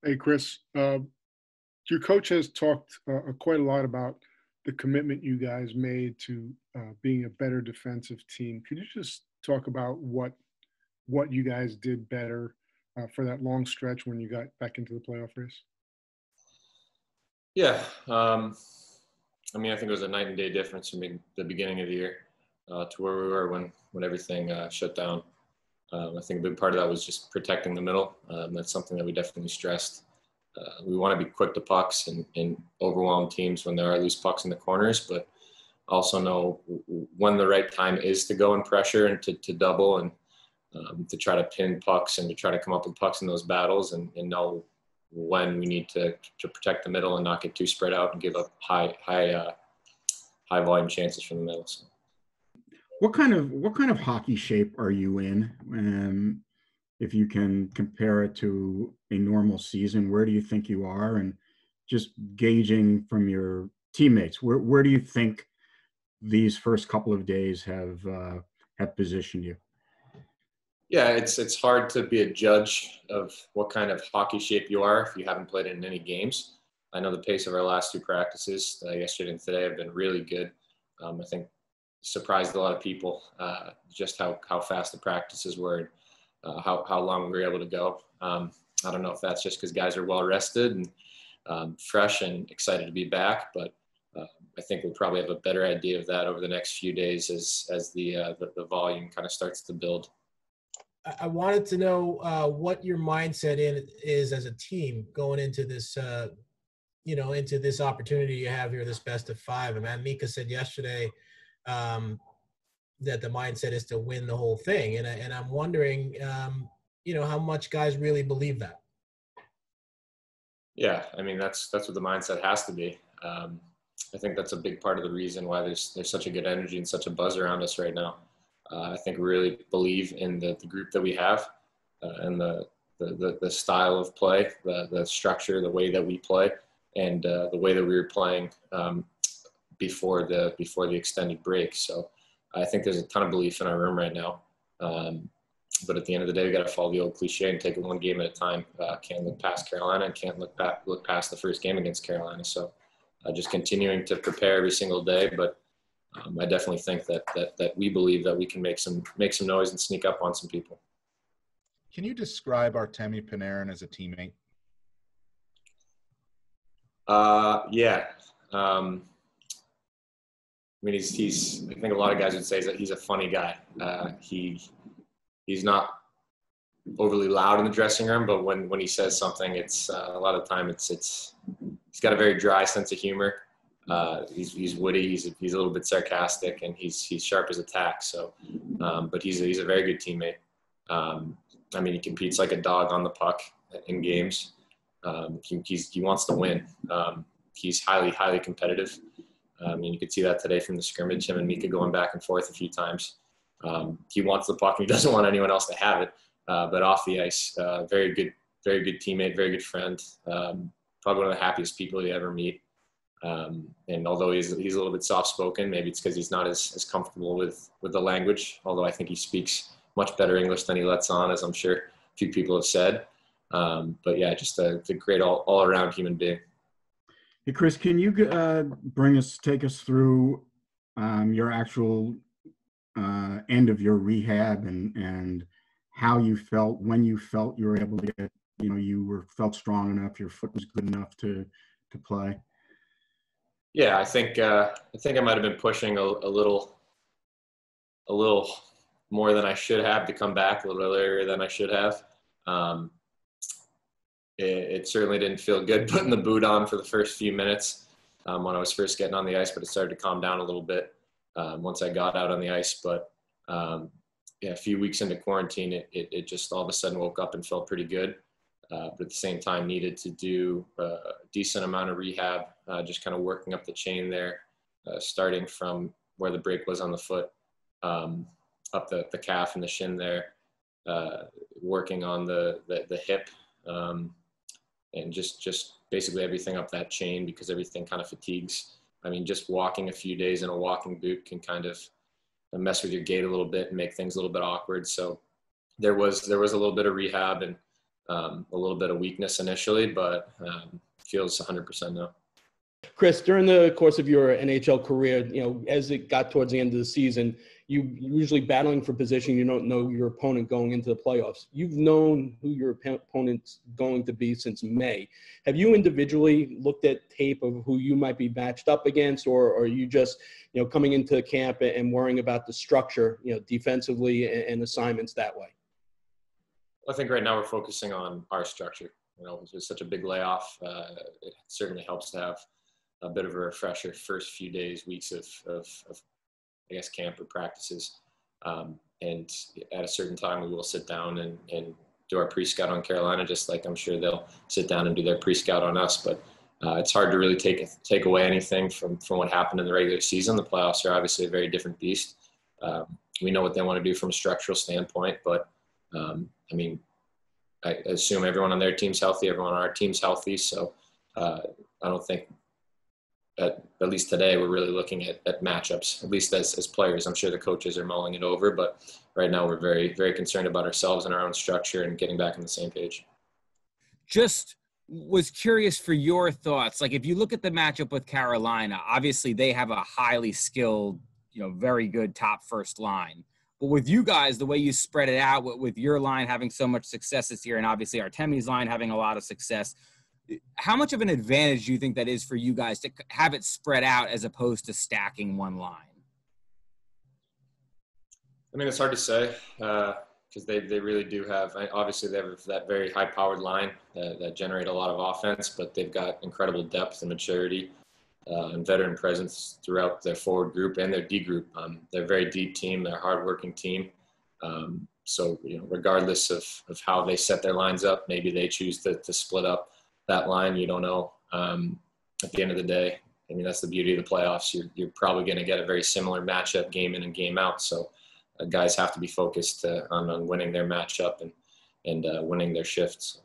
Hey, Chris, your coach has talked quite a lot about the commitment you guys made to being a better defensive team. Could you just talk about what you guys did better for that long stretch when you got back into the playoff race? Yeah, I mean, I think it was a night and day difference from the beginning of the year to where we were when everything shut down. I think a big part of that was just protecting the middle. That's something that we definitely stressed. We want to be quick to pucks and overwhelm teams when there are loose pucks in the corners, but also know when the right time is to go and pressure and to double and to try to pin pucks and to try to come up with pucks in those battles and know when we need to protect the middle and not get too spread out and give up high volume chances from the middle. So. What kind of hockey shape are you in? If you can compare it to a normal season, where do you think you are? And just gauging from your teammates, where do you think these first couple of days have positioned you? Yeah, it's hard to be a judge of what kind of hockey shape you are if you haven't played in any games. I know the pace of our last two practices, yesterday and today, have been really good. I think surprised a lot of people just how fast the practices were, and how long we were able to go. I don't know if that's just because guys are well rested and fresh and excited to be back, but I think we'll probably have a better idea of that over the next few days as the volume kind of starts to build. I wanted to know what your mindset is as a team going into this, into this opportunity you have here, this best of five. And man, Mika said yesterday that the mindset is to win the whole thing. And I'm wondering, how much guys really believe that. Yeah, I mean, that's what the mindset has to be. I think that's a big part of the reason why there's such a good energy and such a buzz around us right now. I think we really believe in the group that we have and the style of play, the structure, the way that we play, and the way that we were playing before the extended break. So I think there's a ton of belief in our room right now. But at the end of the day, we got to follow the old cliche and take it one game at a time. Can't look past Carolina and can't look past the first game against Carolina. So just continuing to prepare every single day, but I definitely think that we believe that we can make some noise and sneak up on some people. Can you describe Artemi Panarin as a teammate? Yeah. I mean, he's. I think a lot of guys would say that he's a funny guy. He's not overly loud in the dressing room, but when he says something, it's a lot of the time it's he's got a very dry sense of humor. He's witty. He's a little bit sarcastic, and he's sharp as a tack. So, but he's a very good teammate. I mean, he competes like a dog on the puck in games. He wants to win. He's highly competitive. I mean, you could see that today from the scrimmage. Him and Mika going back and forth a few times. He wants the puck and he doesn't want anyone else to have it. But off the ice, very good teammate, very good friend. Probably one of the happiest people you ever meet. And although he's a little bit soft-spoken, maybe it's because he's not as comfortable with the language, although I think he speaks much better English than he lets on, as I'm sure a few people have said. But yeah, just a great all-around human being. Hey, Chris, can you take us through your actual end of your rehab and how you felt when you felt you were able to get, felt strong enough, your foot was good enough to play? Yeah, I think I might have been pushing a little more than I should have to come back a little earlier than I should have. It certainly didn't feel good putting the boot on for the first few minutes when I was first getting on the ice, but it started to calm down a little bit once I got out on the ice. But a few weeks into quarantine, it just all of a sudden woke up and felt pretty good. But at the same time needed to do a decent amount of rehab, just kind of working up the chain there, starting from where the break was on the foot, up the calf and the shin there, working on the hip, and just basically everything up that chain because everything kind of fatigues. I mean, just walking a few days in a walking boot can kind of mess with your gait a little bit and make things a little bit awkward. So there was a little bit of rehab and a little bit of weakness initially, but feels 100% now. Chris, during the course of your NHL career, as it got towards the end of the season, you usually battling for position. You don't know your opponent going into the playoffs. You've known who your opponent's going to be since May. Have you individually looked at tape of who you might be matched up against, or are you just, coming into camp and worrying about the structure, defensively and assignments that way? I think right now we're focusing on our structure. It's such a big layoff. It certainly helps to have a bit of a refresher first few days, weeks of I guess, camp or practices. And at a certain time, we will sit down and do our pre-scout on Carolina, just like I'm sure they'll sit down and do their pre-scout on us. But it's hard to really take away anything from what happened in the regular season. The playoffs are obviously a very different beast. We know what they want to do from a structural standpoint, but I assume everyone on their team's healthy, everyone on our team's healthy. So I don't think, at least today, we're really looking at matchups, at least as players. I'm sure the coaches are mulling it over, but right now we're very, very concerned about ourselves and our own structure and getting back on the same page. Just was curious for your thoughts. Like, if you look at the matchup with Carolina, obviously they have a highly skilled, very good top first line. But with you guys, the way you spread it out with your line having so much success this year, and obviously Artemi's line having a lot of success, how much of an advantage do you think that is for you guys to have it spread out as opposed to stacking one line? It's hard to say because they really do have, obviously they have that very high-powered line that generate a lot of offense, but they've got incredible depth and maturity and veteran presence throughout their forward group and their D group. They're a very deep team. They're a hard-working team. So, regardless of how they set their lines up, maybe they choose to split up that line. You don't know. At the end of the day, that's the beauty of the playoffs. You're probably going to get a very similar matchup game in and game out. So guys have to be focused on winning their matchup and winning their shifts.